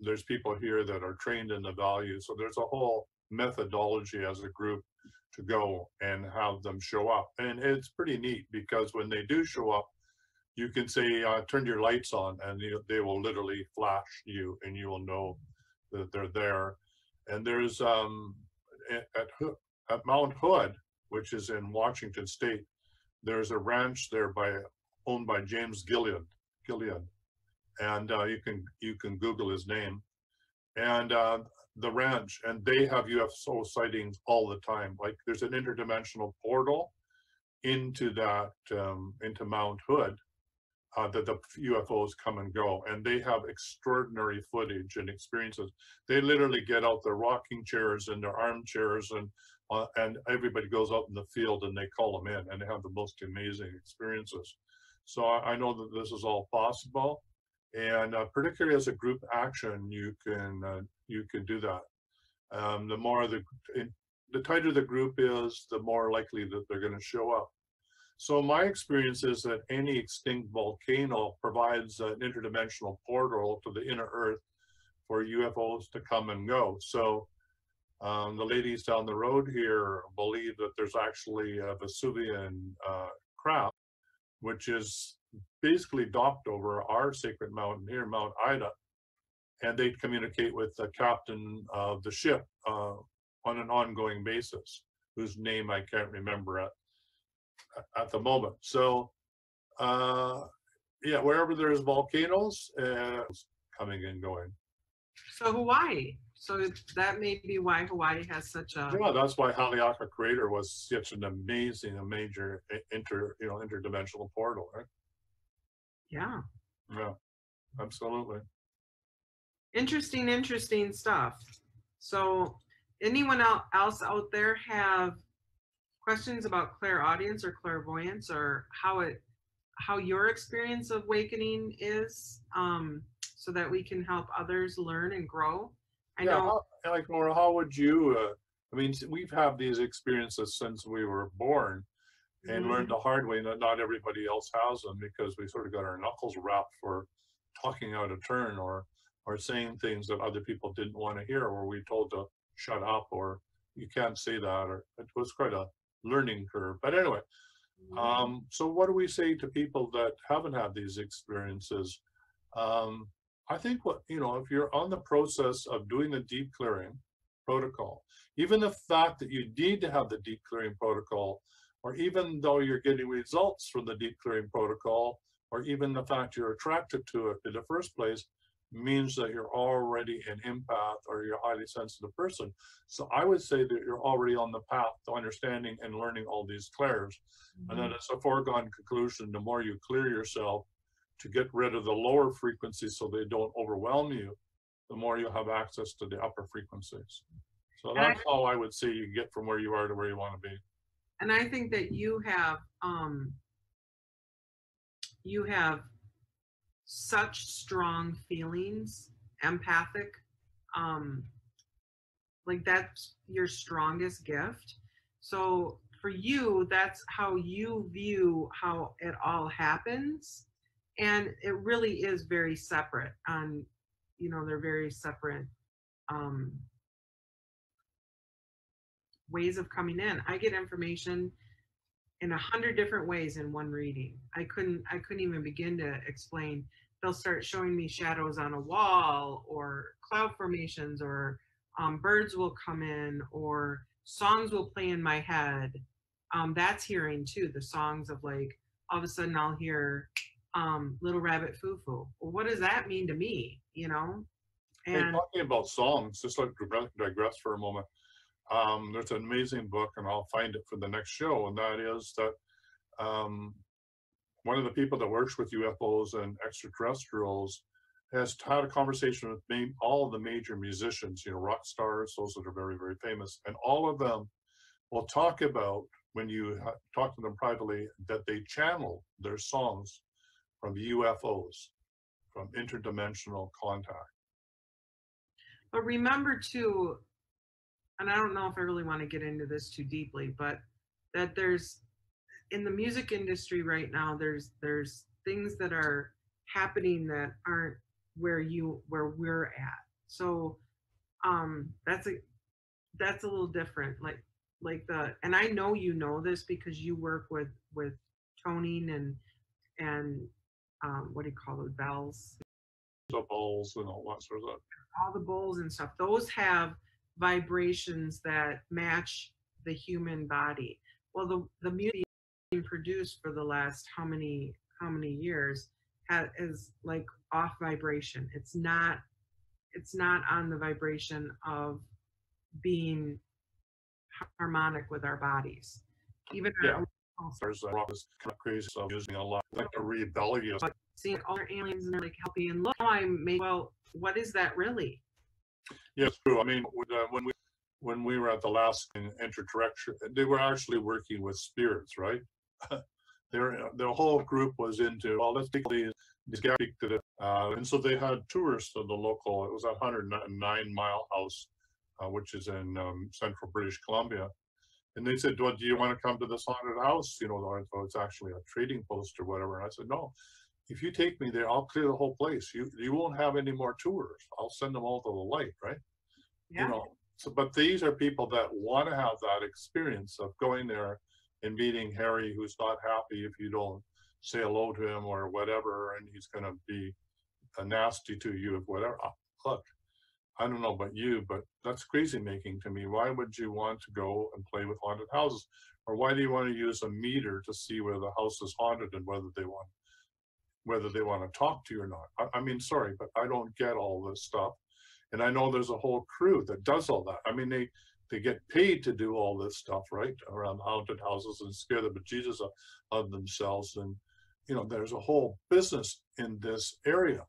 there's people here that are trained in the values. So there's a whole methodology as a group to go and have them show up. And it's pretty neat because when they do show up, you can say, turn your lights on, and they will literally flash you, and you will know that they're there. And there's at Mount Hood, which is in Washington State, there's a ranch there owned by James Gillian, and you can Google his name, and the ranch, and they have UFO sightings all the time. Like there's an interdimensional portal into Mount Hood. That the UFOs come and go, and they have extraordinary footage and experiences. They literally get out their rocking chairs and their armchairs, and everybody goes out in the field and they call them in, and they have the most amazing experiences. So I know that this is all possible, and particularly as a group action, you can do that. The tighter the group is, the more likely that they're going to show up. So my experience is that any extinct volcano provides an interdimensional portal to the inner Earth for UFOs to come and go. So the ladies down the road here believe that there's actually a Vesuvian craft, which is basically docked over our sacred mountain here, Mount Ida, and they communicate with the captain of the ship on an ongoing basis, whose name I can't remember at the moment. So yeah, wherever there's volcanoes, coming and going. So Hawaii. So that may be why Hawaii has such a. Yeah, that's why Haleakala Crater was such an amazing, a major interdimensional portal, right? Yeah. Yeah, absolutely. Interesting stuff. So anyone else out there have questions about clairaudience or clairvoyance, or how your experience of awakening is, so that we can help others learn and grow? I know. Like, Laura, how would you? I mean, we've had these experiences since we were born, and learned the hard way that not everybody else has them, because we sort of got our knuckles rapped for talking out of turn, or saying things that other people didn't want to hear, or we told to shut up, or you can't say that, or it was quite a learning curve. But anyway, so what do we say to people that haven't had these experiences? I think if you're on the process of doing the deep clearing protocol, even the fact that you need to have the deep clearing protocol, or even though you're getting results from the deep clearing protocol, or even the fact you're attracted to it in the first place, means that you're already an empath or you're a highly sensitive person. So I would say that you're already on the path to understanding and learning all these clairs. And then it's a foregone conclusion, the more you clear yourself to get rid of the lower frequencies so they don't overwhelm you, the more you have access to the upper frequencies. So that's how I would say you get from where you are to where you want to be. And I think that you have such strong feelings, empathic, like that's your strongest gift. So for you, that's how you view how it all happens. And it really is very separate on, they're very separate ways of coming in. I get information in 100 different ways in one reading. I couldn't even begin to explain. They'll start showing me shadows on a wall or cloud formations, or birds will come in, or songs will play in my head. That's hearing too, the songs of like, all of a sudden I'll hear Little Rabbit Foo Foo. Well, what does that mean to me, And hey, talking about songs, just like digress for a moment. There's an amazing book, and I'll find it for the next show, and that is that one of the people that works with UFOs and extraterrestrials has had a conversation with all of the major musicians, rock stars, those that are very, very famous, and all of them will talk about, when you talk to them privately, that they channel their songs from UFOs, from interdimensional contact. But remember too, and I don't know if I really want to get into this too deeply, but that there's, in the music industry right now, there's things that are happening that aren't where we're at. So that's a little different. And I know this because you work with toning and what do you call those bells? The bowls and all that sort of stuff. All the bowls and stuff. Those have vibrations that match the human body. Well, the music being produced for the last how many years is like off vibration. It's not on the vibration of being harmonic with our bodies. Even there's rock is kind of crazy, so using a lot like a rebellious. But seeing all their aliens and they're like helping, and look, well, what is that really? Yeah, it's true. I mean, when we were at the last interterrestrial, they were actually working with spirits, right? Their whole group was into, well, let's take these guys to the, and so they had tours to the local. It was a 109-mile house, which is in central British Columbia, and they said, "Well, do you want to come to this haunted house? It's actually a trading post or whatever." And I said, "No. If you take me there, I'll clear the whole place. You won't have any more tours. I'll send them all to the light, right?" Yeah. So, but these are people that want to have that experience of going there and meeting Harry, who's not happy if you don't say hello to him or whatever, and he's going to be nasty to you, whatever. Look, I don't know about you, but that's crazy making to me. Why would you want to go and play with haunted houses? Or why do you want to use a meter to see whether the house is haunted and whether they want to talk to you or not? I mean, sorry, but I don't get all this stuff. And I know there's a whole crew that does all that. I mean, they get paid to do all this stuff, right, around haunted houses and scare the bejesus of themselves. And, there's a whole business in this area.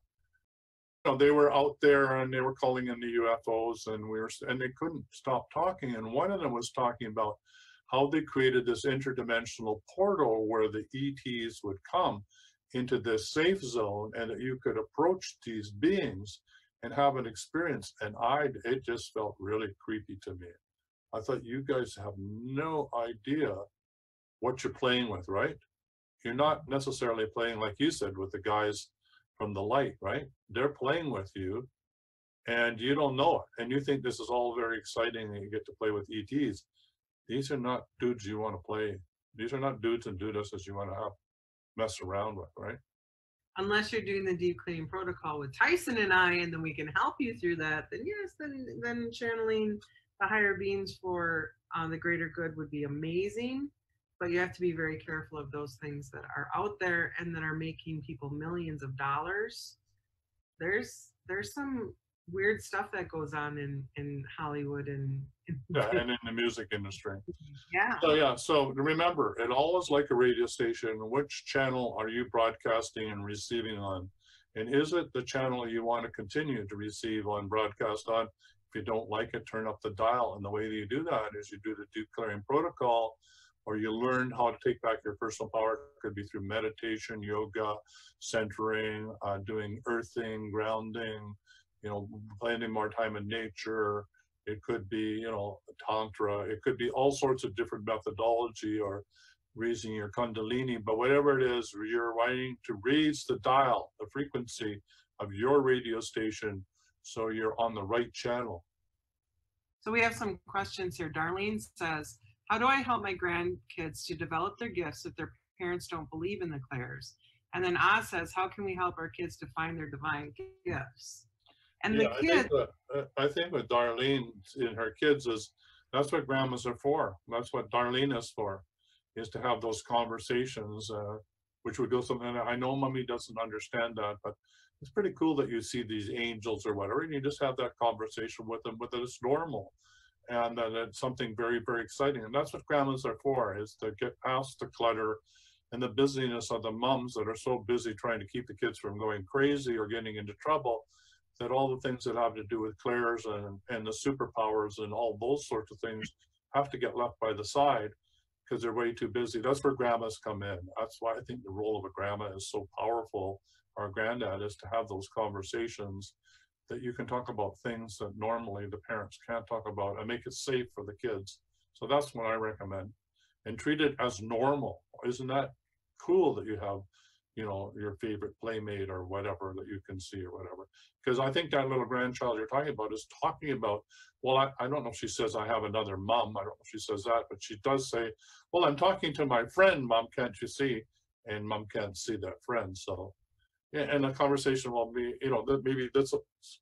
They were out there and they were calling in the UFOs, and they couldn't stop talking. And one of them was talking about how they created this interdimensional portal where the ETs would come into this safe zone, and that you could approach these beings and have an experience. And it just felt really creepy to me. I thought, you guys have no idea what you're playing with, right? You're not necessarily playing, like you said, with the guys from the light, right? They're playing with you and you don't know it. And you think this is all very exciting and you get to play with ETs. These are not dudes you want to play. These are not dudes and dudesses you want to mess around with, right? Unless you're doing the deep cleaning protocol with Tyson and I, and then we can help you through that, then yes, then channeling the higher beings for the greater good would be amazing. But you have to be very careful of those things that are out there and that are making people millions of dollars. There's there's some weird stuff that goes on in Hollywood and Yeah, and in the music industry. yeah. So yeah, so remember, it all is like a radio station. Which channel are you broadcasting and receiving on? And is it the channel you want to continue to receive on, broadcast on? If you don't like it, turn up the dial. And the way that you do that is you do the deep clearing protocol, or you learn how to take back your personal power. It could be through meditation, yoga, centering, doing earthing, grounding, you know, spending more time in nature. It could be, you know, tantra. It could be all sorts of different methodology, or raising your kundalini. But whatever it is, you're wanting to raise the dial, the frequency of your radio station, so you're on the right channel. So we have some questions here. Darlene says, how do I help my grandkids to develop their gifts if their parents don't believe in the clairs? And then Oz says, how can we help our kids to find their divine gifts? And Yeah, the kids, I think with Darlene and her kids is, that's what grandmas are for. That's what Darlene is for, is to have those conversations, which would go something. I know mommy doesn't understand that, but it's pretty cool that you see these angels or whatever, and you just have that conversation with them, that it's normal, and that it's something very, very exciting. And that's what grandmas are for, is to get past the clutter and the busyness of the moms that are so busy trying to keep the kids from going crazy or getting into trouble, that all the things that have to do with clairs and the superpowers and all those sorts of things have to get left by the side because they're way too busy. That's where grandmas come in. That's why I think the role of a grandma is so powerful, or a granddad, is to have those conversations that you can talk about things that normally the parents can't talk about, and make it safe for the kids. So that's what I recommend. And treat it as normal. Isn't that cool that you have, you know, your favorite playmate or whatever that you can see or whatever? Because I think that little grandchild you're talking about is talking about, well, I don't know if she says I have another mom. I don't know if she says that, but she does say, well, I'm talking to my friend, mom, can't you see? And mom can't see that friend. So, yeah, and the conversation will be, you know, that maybe this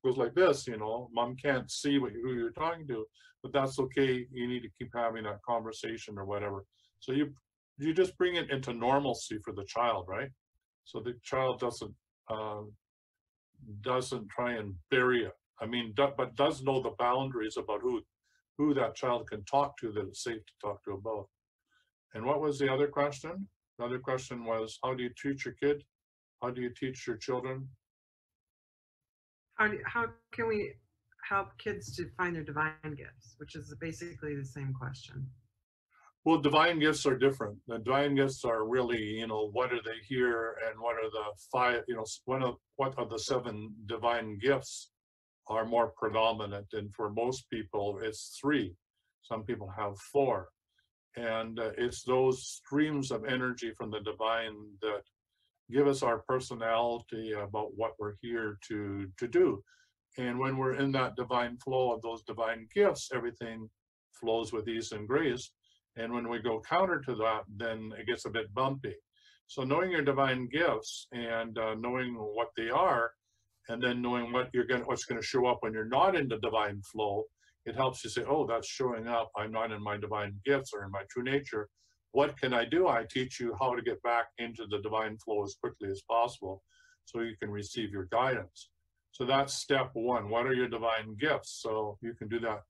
goes like this, you know, mom can't see who you're talking to, but that's okay. You need to keep having that conversation or whatever. So you just bring it into normalcy for the child, right? So the child doesn't try and bury it. I mean, but does know the boundaries about who that child can talk to, that it's safe to talk to about. And what was the other question? The other question was, how do you teach your kid? How do you teach your children? how can we help kids to find their divine gifts, which is basically the same question. Well, divine gifts are different. The divine gifts are really, you know, what are they here, and what are the five, you know, what of the 7 divine gifts are more predominant. And for most people, it's 3. Some people have 4. And it's those streams of energy from the divine that give us our personality about what we're here to do. And when we're in that divine flow of those divine gifts, everything flows with ease and grace. And when we go counter to that, then it gets a bit bumpy. So knowing your divine gifts and knowing what they are, and then knowing what's going to show up when you're not in the divine flow, it helps you say, oh, that's showing up. I'm not in my divine gifts or in my true nature. What can I do? I teach you how to get back into the divine flow as quickly as possible so you can receive your guidance. So that's step 1. What are your divine gifts? So you can do that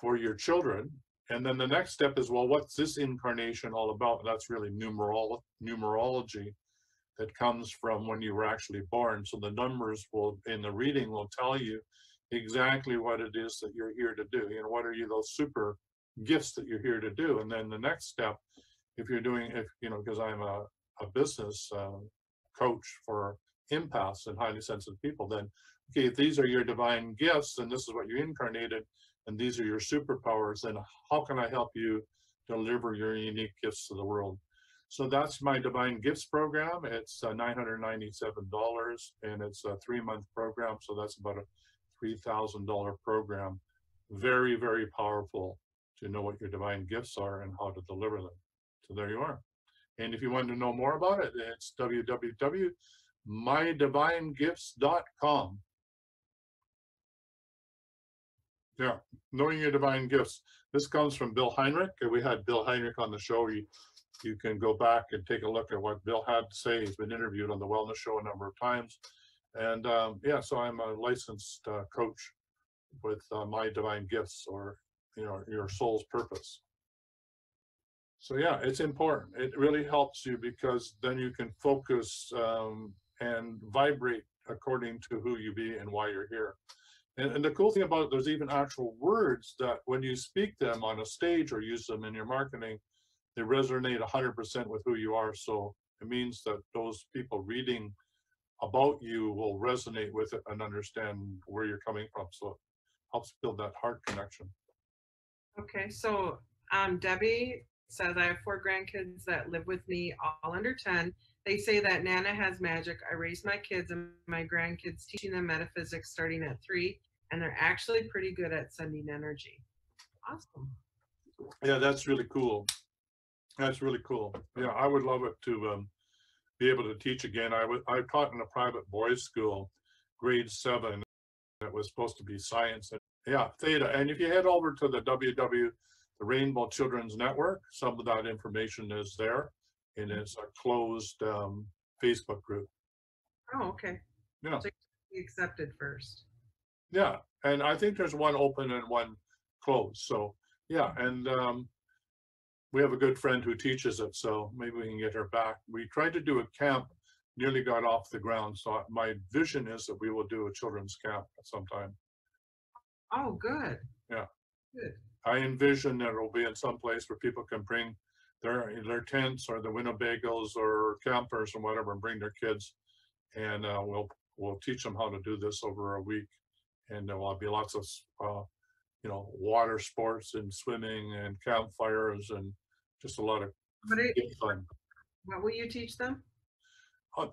for your children. And then the next step is, well, what's this incarnation all about? And that's really numerology that comes from when you were actually born. So the numbers in the reading will tell you exactly what it is that you're here to do. You know, what are those super gifts that you're here to do? And then the next step, if you know, because I'm a business coach for empaths and highly sensitive people, then, okay, if these are your divine gifts, then this is what you incarnated, and these are your superpowers, then how can I help you deliver your unique gifts to the world? So that's my Divine Gifts program. It's $997, and it's a 3-month program, so that's about a $3,000 program. Very, very powerful to know what your divine gifts are and how to deliver them. So there you are. And if you want to know more about it, it's www.mydivinegifts.com. Yeah, knowing your divine gifts. This comes from Bill Heinrich. We had Bill Heinrich on the show. You can go back and take a look at what Bill had to say. He's been interviewed on the Wellness Show a number of times. And yeah, so I'm a licensed coach with my divine gifts, or your soul's purpose. So yeah, it's important. It really helps you, because then you can focus and vibrate according to who you be and why you're here. And the cool thing about it, there's even actual words that when you speak them on a stage or use them in your marketing, they resonate 100% with who you are. So it means that those people reading about you will resonate with it and understand where you're coming from. So it helps build that heart connection. Okay, so Debbie says, I have 4 grandkids that live with me, all under 10. They say that Nana has magic. I raise my kids and my grandkids, teaching them metaphysics starting at 3, and they're actually pretty good at sending energy. Awesome. Yeah, that's really cool. That's really cool. Yeah, I would love it to be able to teach again. I taught in a private boys' school, grade 7. It was supposed to be science. And yeah, theta. And if you head over to the the Rainbow Children's Network, some of that information is there, and it's a closed Facebook group. Oh, okay. Yeah. So you accepted first. Yeah, and I think there's one open and one closed. So yeah, and we have a good friend who teaches it, so maybe we can get her back. We tried to do a camp, nearly got off the ground. So my vision is that we will do a children's camp at some time. Oh, good. Yeah. Good. I envision that it'll be in some place where people can bring their tents or the Winnebagos or campers or whatever, and bring their kids, and we'll teach them how to do this over a week, and there will be lots of water sports and swimming and campfires and just a lot of fun. What will you teach them?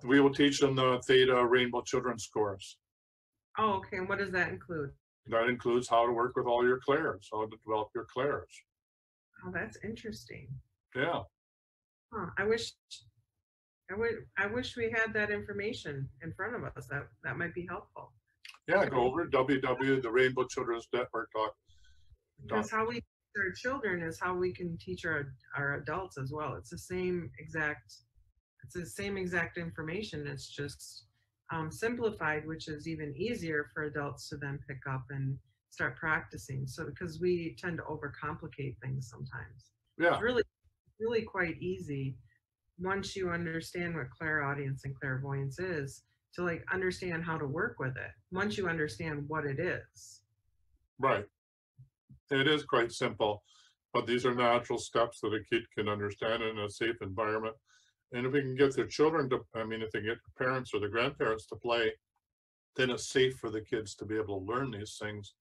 We will teach them the Theta Rainbow Children's course. Oh, okay. And what does that include? That includes how to work with all your clairs, how to develop your clairs. Oh, that's interesting. Yeah. Huh. I wish we had that information in front of us. That might be helpful. Yeah, go over to www.therainbowchildrensnetwork.com. Because how we teach our children is how we can teach our adults as well. It's the same exact information. It's just simplified, which is even easier for adults to then pick up and start practicing. So because we tend to overcomplicate things sometimes. Yeah. It's really quite easy once you understand what clairaudience and clairvoyance is, to like understand how to work with it. Once you understand what it is. Right. It is quite simple, but these are natural steps that a kid can understand in a safe environment. And if we can get their children to, if they get the parents or the grandparents to play, then it's safe for the kids to be able to learn these things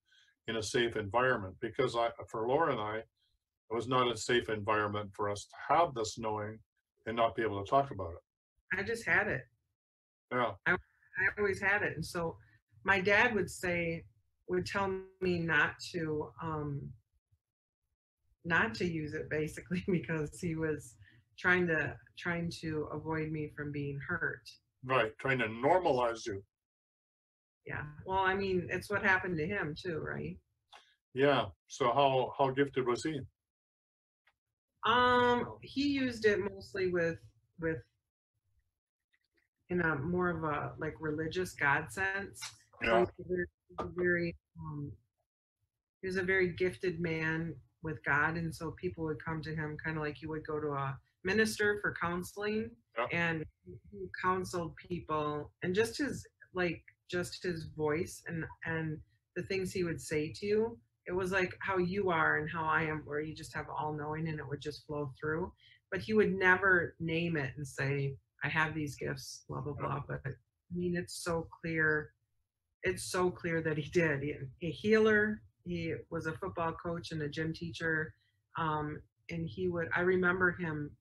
in a safe environment. Because for Laura and I, it was not a safe environment for us to have this knowing and not be able to talk about it. I just had it. Yeah. I always had it. And so my dad would tell me not to use it, basically, because he was trying to avoid me from being hurt. Right, trying to normalize you. Yeah. Well, it's what happened to him too, right? Yeah. So how gifted was he? He used it mostly with in a more of a like religious God sense. Yeah. So he was a very gifted man with God, and so people would come to him kind of like you would go to a minister for counseling. Yeah. And he counseled people, and just his voice and the things he would say to you, it was like how you are and how I am, where you just have all knowing and it would just flow through. But he would never name it and say, I have these gifts, blah blah blah. But it's so clear. It's so clear that he did. A healer. He was a football coach and a gym teacher. And I remember him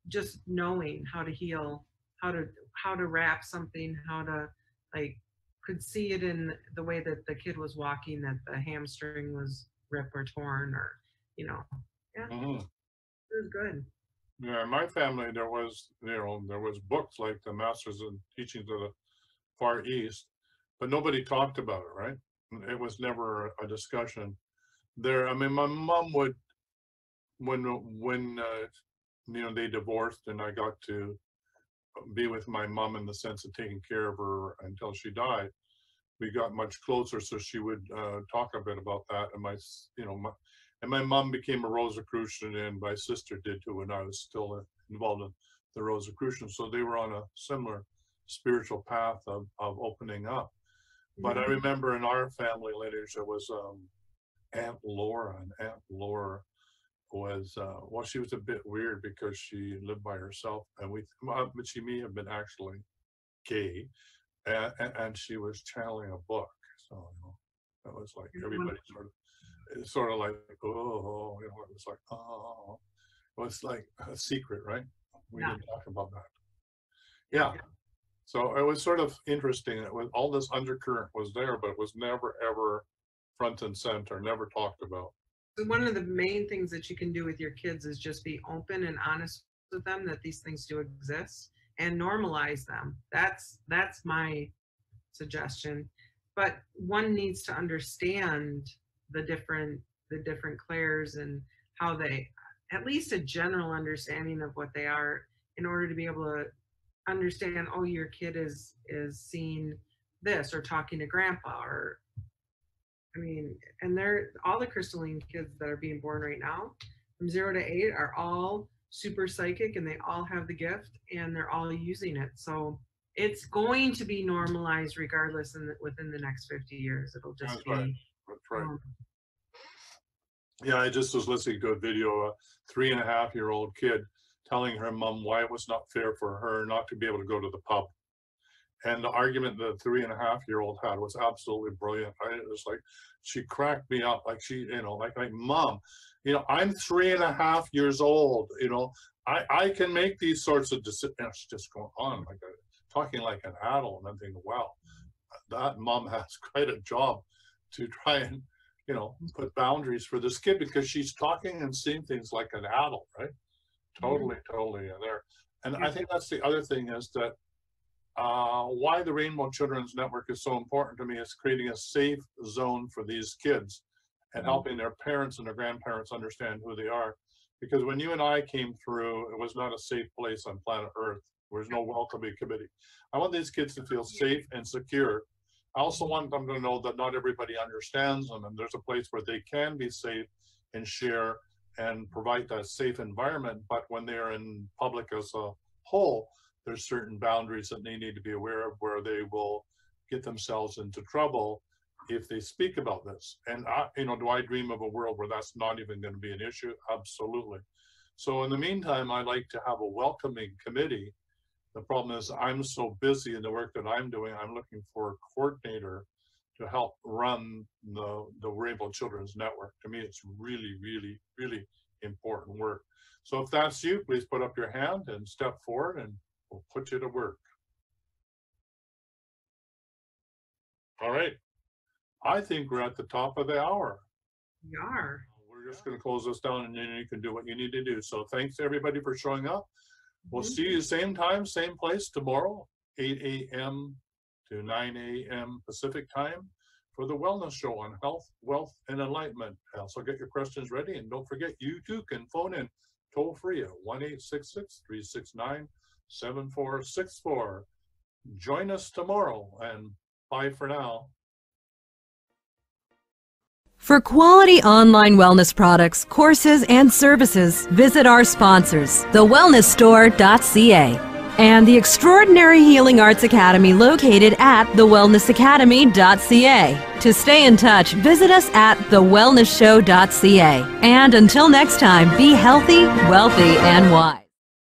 just knowing how to heal, how to wrap something, how to could see it in the way that the kid was walking, that the hamstring was ripped or torn, or yeah. Mm-hmm. It was good. Yeah, in my family there was books like the Masters and Teachings of the Far East, but nobody talked about it, right? It was never a discussion there. My mom would, when they divorced and I got to be with my mom in the sense of taking care of her until she died. We got much closer, so she would talk a bit about that. And my mom became a Rosicrucian, and my sister did too, and I was still involved in the Rosicrucians. So they were on a similar spiritual path of opening up. But I remember in our family lineage, there was Aunt Laura, and Aunt Laura was, well, she was a bit weird because she lived by herself, and but she may have been actually gay, and she was channeling a book. So, that was like everybody sort of like, oh, it was like, oh, it was like a secret, right? We didn't talk about that. Yeah. So it was sort of interesting that with all this undercurrent was there, but it was never ever front and center, never talked about. So one of the main things that you can do with your kids is just be open and honest with them that these things do exist and normalize them. That's my suggestion. But one needs to understand the different clairs and how they, at least a general understanding of what they are, in order to be able to understand, oh, your kid is seeing this or talking to grandpa, or I mean, and they're all the crystalline kids that are being born right now from 0 to 8 are all super psychic, and they all have the gift, and they're all using it. So it's going to be normalized regardless within the next 50 years. It'll just That's right. That's right. Yeah, I just was listening to a video, a 3.5-year-old kid telling her mom why it was not fair for her not to be able to go to the pub. And the argument that the 3.5-year-old had was absolutely brilliant. It was like, she cracked me up. Like like mom, I'm 3.5 years old. I can make these sorts of decisions. It's just going on like talking like an adult. And I'm thinking, wow, that mom has quite a job to try and put boundaries for this kid, because she's talking and seeing things like an adult, right? Totally there. And I think that's the other thing, is that why the Rainbow Children's Network is so important to me is creating a safe zone for these kids and helping their parents and their grandparents understand who they are. Because when you and I came through, it was not a safe place on planet Earth. There was no welcoming committee. I want these kids to feel safe and secure. I also want them to know that not everybody understands them, and there's a place where they can be safe and share and provide that safe environment. But when they're in public as a whole, there's certain boundaries that they need to be aware of, where they will get themselves into trouble if they speak about this. And do I dream of a world where that's not even going to be an issue? Absolutely. So in the meantime, I like to have a welcoming committee. The problem is I'm so busy in the work that I'm doing, I'm looking for a coordinator to help run the Rainbow Children's Network. To me, it's really, really, really important work. So if that's you, please put up your hand and step forward, and we'll put you to work. All right. I think we're at the top of the hour. We are. We're just going to close this down, and then you can do what you need to do. So thanks everybody for showing up. We'll see you same time, same place tomorrow, 8 a.m. to 9 a.m. Pacific time, for the Wellness Show on Health, Wealth, and Enlightenment. Also get your questions ready, and don't forget, you too can phone in toll free at 1-866-369-7464. Join us tomorrow, and bye for now. For quality online wellness products, courses, and services, visit our sponsors, thewellnessstore.ca and the Extraordinary Healing Arts Academy, located at thewellnessacademy.ca. To stay in touch, visit us at thewellnessshow.ca. And until next time, be healthy, wealthy, and wise.